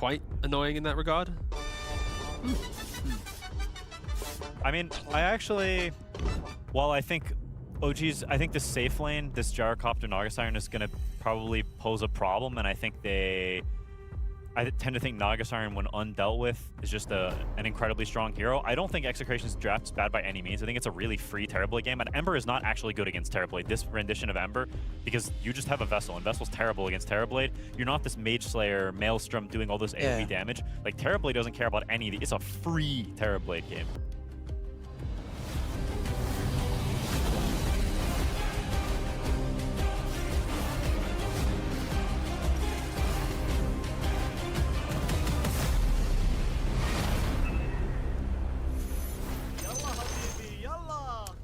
quite annoying in that regard. I mean, I think OG's, I think this safe lane, this Gyrocopter Naga Siren is going to probably pose a problem, and I tend to think Naga Siren, when undealt with, is just an incredibly strong hero. I don't think Execration's draft is bad by any means. I think it's a really free Terrorblade game, and Ember is not actually good against Terrorblade, this rendition of Ember, because you just have a Vessel, and Vessel's terrible against Terrorblade. You're not this Mage Slayer, Maelstrom doing all this AoE damage. Like, Terrorblade doesn't care about any of these. It's a free Terrorblade game.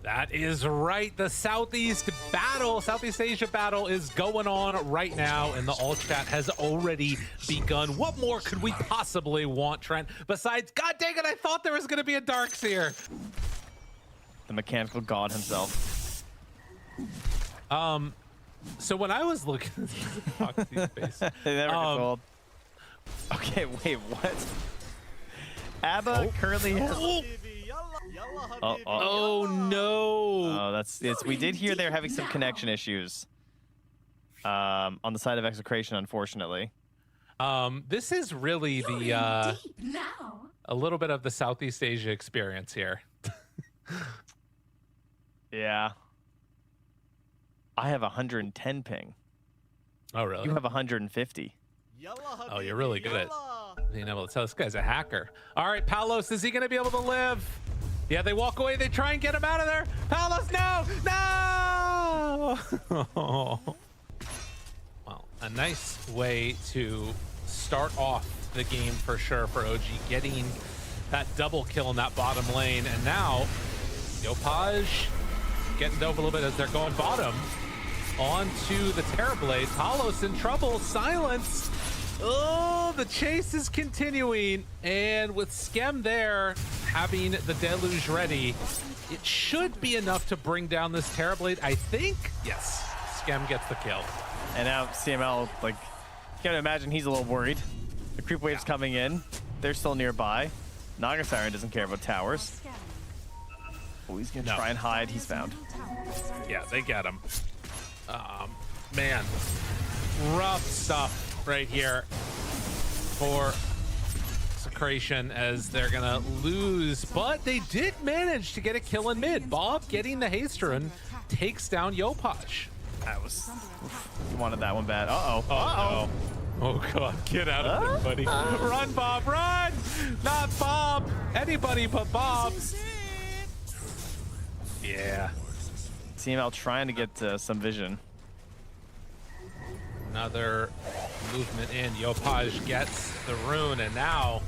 That is right. The Southeast Asia battle is going on right now, and the all chat has already begun. What more could we possibly want, Trent? Besides, God dang it, I thought there was going to be a Darks here. The mechanical god himself. So when I was looking at Foxy's face, They never get told. Okay, wait, what? ABBA currently has... oh no! Oh, we did hear they're having some connection issues on the side of Execration, unfortunately. This is really the a little bit of the Southeast Asia experience here. Yeah. I have 110 ping. Oh really? You have 150. Oh, you're really good at being able to tell. This guy's a hacker. All right, Palos, is he going to be able to live? Yeah, they walk away. They try and get him out of there. Palos, no! No! Well, a nice way to start off the game for sure for OG, getting that double kill in that bottom lane. And now, Yopaj getting dove a little bit as they're going bottom onto the Terrorblade. Palos in trouble. Silence. Oh, the chase is continuing, and with Skem there having the deluge ready, it should be enough to bring down this Terrorblade. I think, yes, Skem gets the kill. And now CML, like, you gotta imagine he's a little worried. The creep wave's coming in. They're still nearby. Naga Siren doesn't care about towers. Oh, he's gonna try and hide. He's found. Yeah, they get him. Man, rough stuff right here for Execration, as they're gonna lose, but they did manage to get a kill in mid. Bob getting the haste rune takes down Yopaj. That was... You wanted that one bad. Uh-oh. Uh-oh. Oh god, get out of there, buddy. Run, Bob, run! Not Bob! Anybody but Bob! Yeah. CML trying to get some vision. Another movement in. Yopaj gets the rune, and now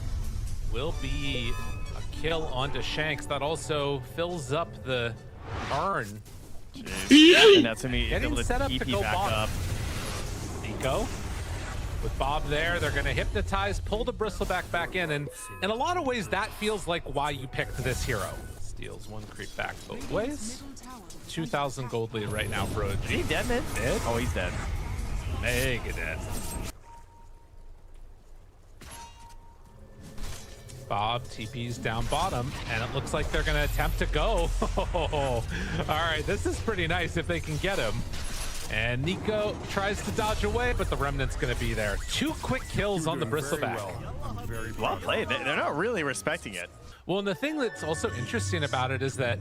will be a kill onto Shanks. That also fills up the urn. And Natsumi getting able to set up to go back bottom. up. Nico with Bob there. They're going to hypnotize, pull the Bristleback back in a lot of ways that feels like why you picked this hero. Steals one creep back both ways. 2,000 gold lead right now for OG. Is he dead mid? Dead? Oh, he's dead. Mega dead. Bob TP's down bottom, and it looks like they're going to attempt to go. All right, this is pretty nice if they can get him. And Nico tries to dodge away, but the Remnant's going to be there. 2 quick kills on the Bristleback. Well played. They're not really respecting it. Well, and the thing that's also interesting about it is that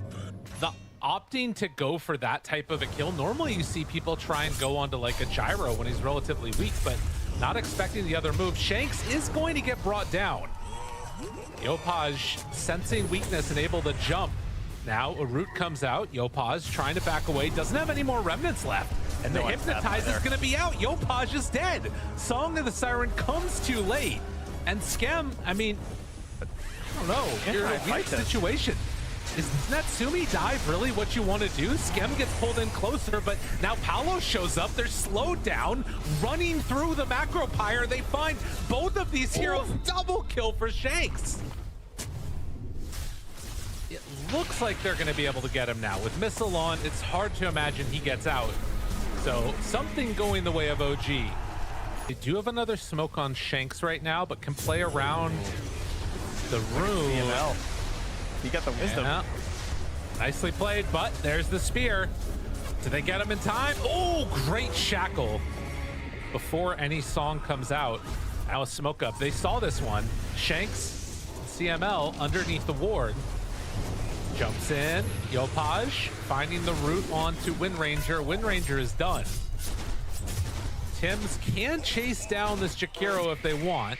the opting to go for that type of a kill, normally you see people try and go onto like a Gyro when he's relatively weak, but not expecting the other move. Shanks is going to get brought down. Yopaj sensing weakness and able to jump. Now a root comes out. Yopaj trying to back away, doesn't have any more remnants left, and the hypnotize is going to be out. Yopaj is dead. Song of the Siren comes too late, and Skem, I mean, I don't know, you're in a weak situation. Is Natsumi dive really what you want to do? Skem gets pulled in closer, but now Palos shows up. They're slowed down, running through the macro pyre. They find both of these heroes. Double kill for Shanks. It looks like they're going to be able to get him now. With missile on, it's hard to imagine he gets out. So something going the way of OG. They do have another smoke on Shanks right now, but can play around the room. CML. He got the wisdom. Yeah. Nicely played, but there's the spear. Do they get him in time? Oh, great shackle. Before any song comes out, now a smoke up. They saw this one. Shanks, CML underneath the ward. Jumps in. Yopaj finding the route onto Windranger. Windranger is done. Tims can chase down this Jakiro if they want.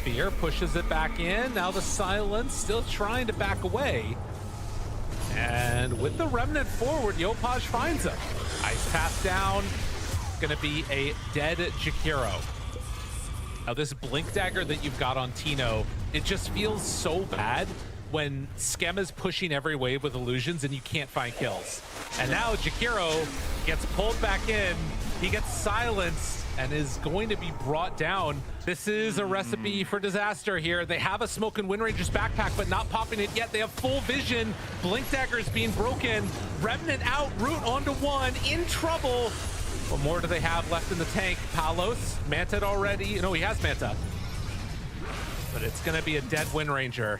Fear pushes it back in. Now the silence still trying to back away. And with the remnant forward, Yopaj finds him. Ice path down. Gonna be a dead Jakiro. Now this blink dagger that you've got on Tino, it just feels so bad when Skem is pushing every wave with illusions and you can't find kills. And now Jakiro gets pulled back in. He gets silenced and is going to be brought down. This is a recipe for disaster here. They have a smoke in Windranger's backpack, but not popping it yet. They have full vision. Blink dagger is being broken. Remnant out, root onto one, in trouble. What more do they have left in the tank? Palos, Manta already. No, he has Manta. But it's gonna be a dead Windranger.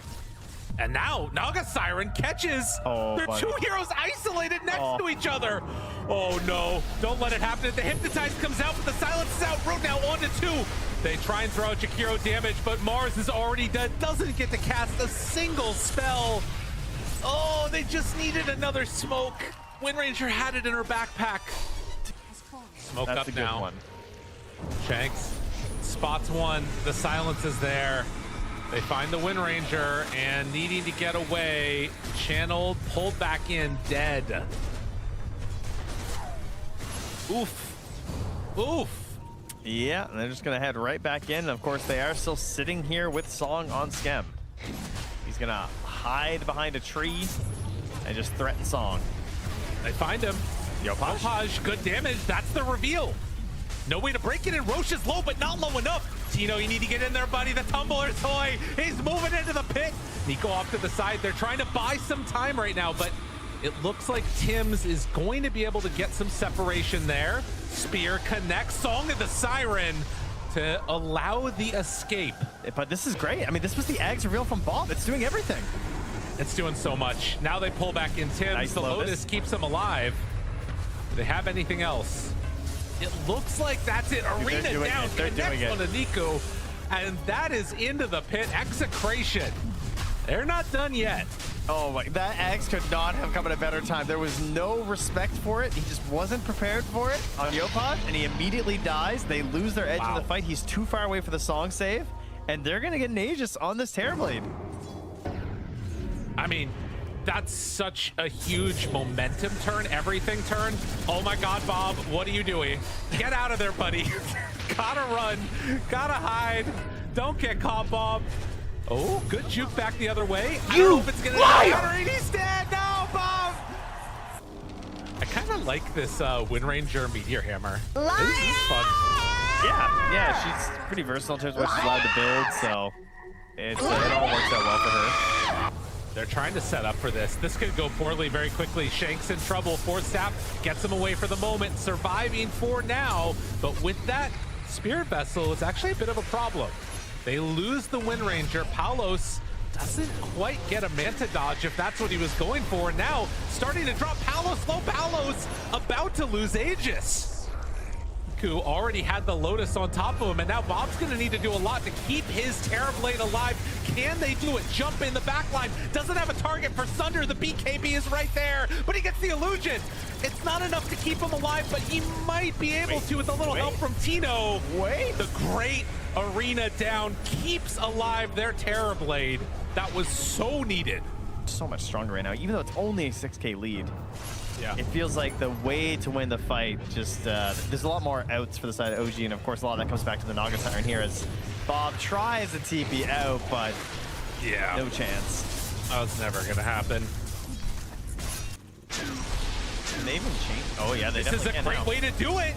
And now Naga Siren catches. They're buddy. two heroes isolated next to each other. Oh no, don't let it happen. The Hypnotize comes out, but the silence is out. Root now on to two. They try and throw out Jakiro damage, but Mars is already dead. Doesn't get to cast a single spell. Oh, they just needed another smoke. Windranger had it in her backpack. Smoke That's up a good now. one. Shanks spots one. The silence is there. They find the Windranger and needing to get away. Channeled, pulled back in, dead. Oof. Oof. Yeah, and they're just gonna head right back in. Of course, they are still sitting here with Song on Skem. He's gonna hide behind a tree and just threaten Song. They find him. Yopaj, good damage. That's the reveal. No way to break it, and Roche is low, but not low enough. Tino, you need to get in there, buddy. The tumbler toy. He's moving into the pit. Nico off to the side. They're trying to buy some time right now, but it looks like Tims is going to be able to get some separation there. Spear connects. Song of the Siren to allow the escape. But this is great. I mean, this was the Ags reveal from Bob. It's doing everything. It's doing so much. Now they pull back in Tims. Nice the Lotus keeps him alive. Do they have anything else? It looks like that's it. Arena down. Connects on to Nico. And that is into the pit. Execration. They're not done yet. Oh my, that Axe could not have come at a better time. There was no respect for it. He just wasn't prepared for it on Yopaj, and he immediately dies. They lose their edge in the fight. He's too far away for the song save, and they're gonna get an Aegis on this Terrorblade. I mean, that's such a huge momentum turn, everything turn. Oh my God, Bob, what are you doing? Get out of there, buddy. Gotta run, gotta hide. Don't get caught, Bob. Oh, good juke back the other way. I don't know if it's gonna be he's dead. No, Bob. I kind of like this Windranger Meteor Hammer. This is fun. Yeah, she's pretty versatile in terms of what she's allowed to build, so it all works out well for her. They're trying to set up for this. This could go poorly very quickly. Shanks in trouble. Force Tap gets him away for the moment. Surviving for now, but with that Spirit Vessel, it's actually a bit of a problem. They lose the Windranger. Palos doesn't quite get a Manta dodge if that's what he was going for. Now starting to drop Palos, low Palos, about to lose Aegis. Who already had the Lotus on top of him, and now Bob's gonna need to do a lot to keep his Terrorblade alive. Can they do it? Jump in the backline. Doesn't have a target for Sunder. The BKB is right there, but he gets the illusion. It's not enough to keep him alive, but he might be able to with a little help from Tino. The great arena down keeps alive their Terrorblade. That was so needed. So much stronger right now, even though it's only a 6K lead. Yeah. It feels like the way to win the fight, just there's a lot more outs for the side of OG, and of course a lot of that comes back to the Naga Siren here as Bob tries to TP out, but no chance. That's never gonna happen. Can they even change? Oh yeah, they This is a great way to do it.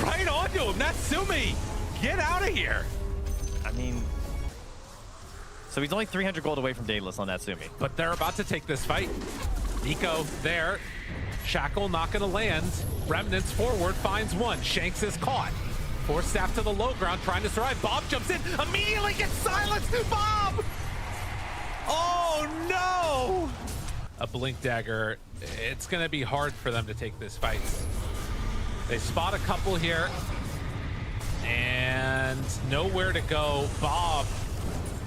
Right onto him, Natsumi. Get out of here. I mean, so he's only 300 gold away from Daedalus on Natsumi. But they're about to take this fight. Nico there. Shackle not gonna land. Remnants forward, finds one. Shanks is caught. Force staff to the low ground, trying to survive. Bob jumps in, immediately gets silenced. Bob! Oh no! A blink dagger. It's gonna be hard for them to take this fight. They spot a couple here, and nowhere to go. Bob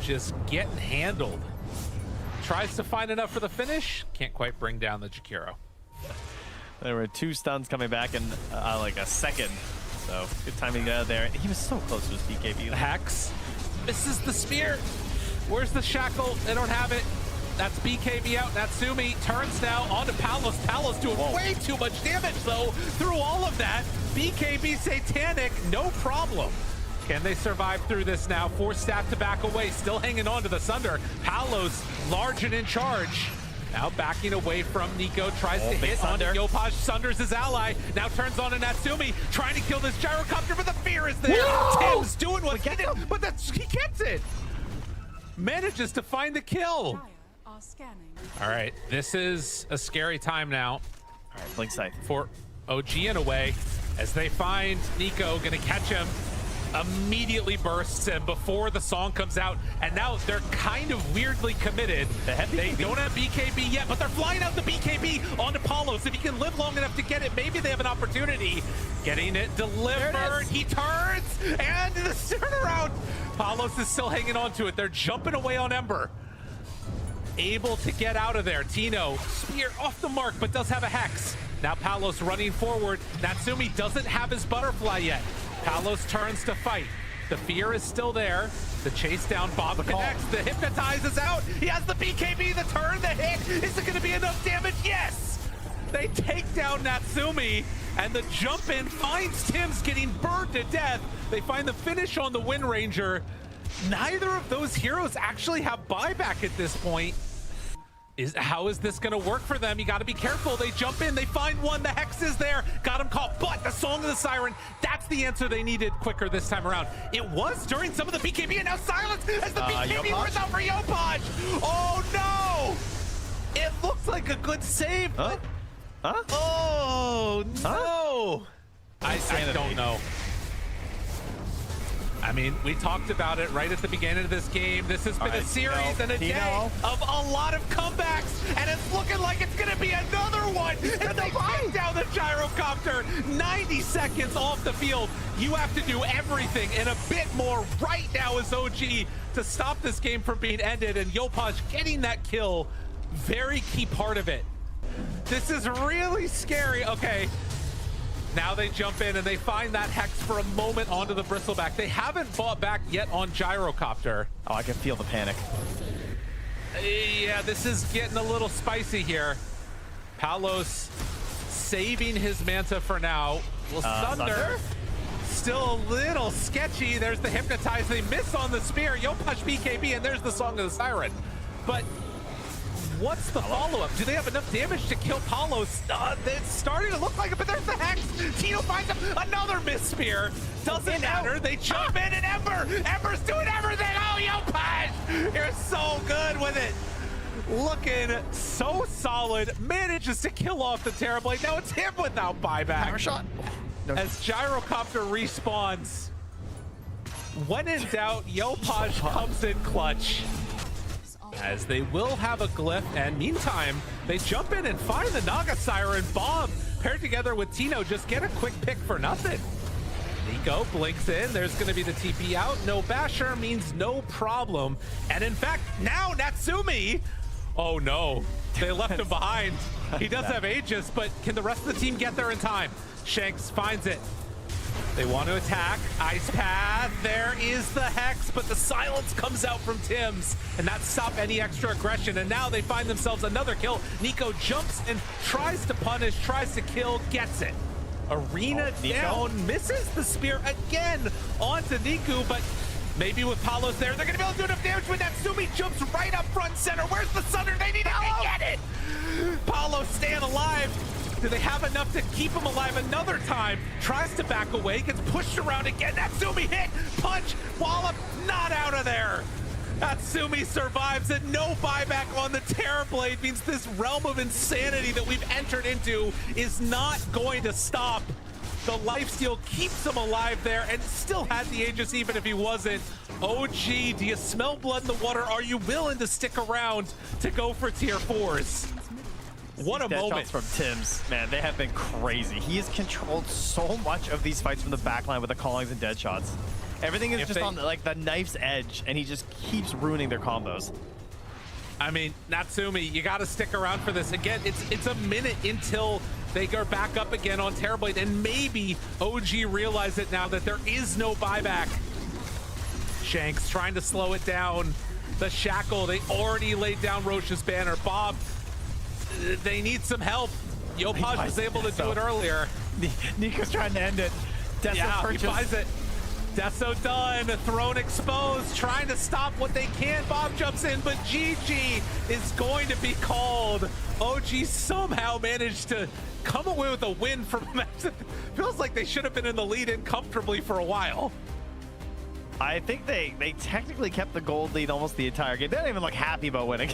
just getting handled. Tries to find enough for the finish. Can't quite bring down the Jakiro. There were 2 stuns coming back in like a second. So good timing to get out there. He was so close to his BKB. The Hex misses the spear. Where's the shackle? They don't have it. That's BKB out. Natsumi turns now onto Palos. Palos doing way too much damage though through all of that. BKB satanic, no problem. Can they survive through this now? Force staff to back away, still hanging on to the Sunder. Palos large and in charge. Now backing away from Nico, tries to hit onto Yopaj. Sunders his ally, now turns on to Natsumi, trying to kill this Gyrocopter, but the fear is there. No! Tim's doing what he did, but he gets it. Manages to find the kill. All right, this is a scary time now. All right, blink sight for OG in a way, as they find Nico, gonna catch him. Immediately bursts him before the song comes out, and now they're kind of weirdly committed. They don't have BKB yet, but they're flying out the BKB onto Palos. If he can live long enough to get it, maybe they have an opportunity. Getting it delivered, he turns, and the turnaround. Palos is still hanging on to it. They're jumping away on Ember. Able to get out of there. Tino, spear off the mark, but does have a Hex. Now Palos running forward. Natsumi doesn't have his butterfly yet. Palos turns to fight. The fear is still there. The chase down, Bob connects. The hypnotize is out. He has the BKB, the turn, the hit. Is it going to be enough damage? Yes! They take down Natsumi, and the jump in finds Tim's getting burned to death. They find the finish on the Windranger. Neither of those heroes actually have buyback at this point. How is this gonna work for them? You gotta be careful. They jump in, they find one, the Hex is there, got him caught, but the Song of the Siren, that's the answer they needed quicker this time around. It was during some of the BKB, and now silence as the BKB runs out for Yopaj. Oh no! It looks like a good save, but... Oh no! I don't know. I mean, we talked about it right at the beginning of this game. This has been a series and a day of a lot of comebacks, and it's looking like it's going to be another one. And they take down the Gyrocopter. 90 seconds off the field. You have to do everything and a bit more right now as OG to stop this game from being ended, and Yopaj getting that kill, very key part of it. This is really scary. Okay. Now they jump in and they find that Hex for a moment onto the Bristleback. They haven't fought back yet on Gyrocopter. Oh, I can feel the panic. Yeah, this is getting a little spicy here. Palos saving his Manta for now. Well, Sunder still a little sketchy. There's the Hypnotize. They miss on the spear. Yopaj BKB, and there's the Song of the Siren. But what's the follow-up? Do they have enough damage to kill Palos? It's starting to look like it, but there's the Hex. Tino finds him. Another miss spear. Doesn't matter. They jump in, and Ember's doing everything. Oh, Yopaj! You're so good with it. Looking so solid. Manages to kill off the Terrorblade. Now it's him without buyback. Power shot. As Gyrocopter respawns. When in doubt, Yopaj comes in clutch. As they will have a glyph, and meantime, they jump in and find the Naga Siren. Bob, paired together with Tino, just get a quick pick for nothing. Nico blinks in, there's gonna be the TP out. No basher means no problem. And in fact, now Natsumi, oh no, they left him behind. He does have Aegis, but can the rest of the team get there in time? Shanks finds it. They want to attack. Ice Path. There is the Hex, but the silence comes out from Tim's, and that stopped any extra aggression. And now they find themselves another kill. Nico jumps and tries to punish, tries to kill, gets it. Arena down, misses the spear again onto Niku, but maybe with Palos there, they're going to be able to do enough damage when Natsumi jumps right up front center. Where's the Sunder? They need to get it. Palos staying alive. Do they have enough to keep him alive another time? Tries to back away, gets pushed around again. Natsumi hit, punch, wallop, not out of there. Natsumi survives, and no buyback on the Terrorblade means this realm of insanity that we've entered into is not going to stop. The lifesteal keeps him alive there and still had the Aegis even if he wasn't. OG, do you smell blood in the water? Are you willing to stick around to go for tier 4s? What a moment. Shots from Tims, man, they have been crazy. He has controlled so much of these fights from the backline with the callings and dead shots. Everything is just on like the knife's edge, and he just keeps ruining their combos. I mean, Natsumi, you got to stick around for this. Again, it's a minute until they go back up again on Terrorblade, and maybe OG realize it now that there is no buyback. Shanks trying to slow it down. The shackle, they already laid down Roche's banner. Bob, they need some help. Yopaj was able to do it earlier. Nico's trying to end it. Yeah, he buys it. Deso done, throne exposed, trying to stop what they can. Bob jumps in, but GG is going to be called. OG somehow managed to come away with a win from a match that feels like they should have been in the lead in comfortably for a while. I think they technically kept the gold lead almost the entire game. They don't even look happy about winning.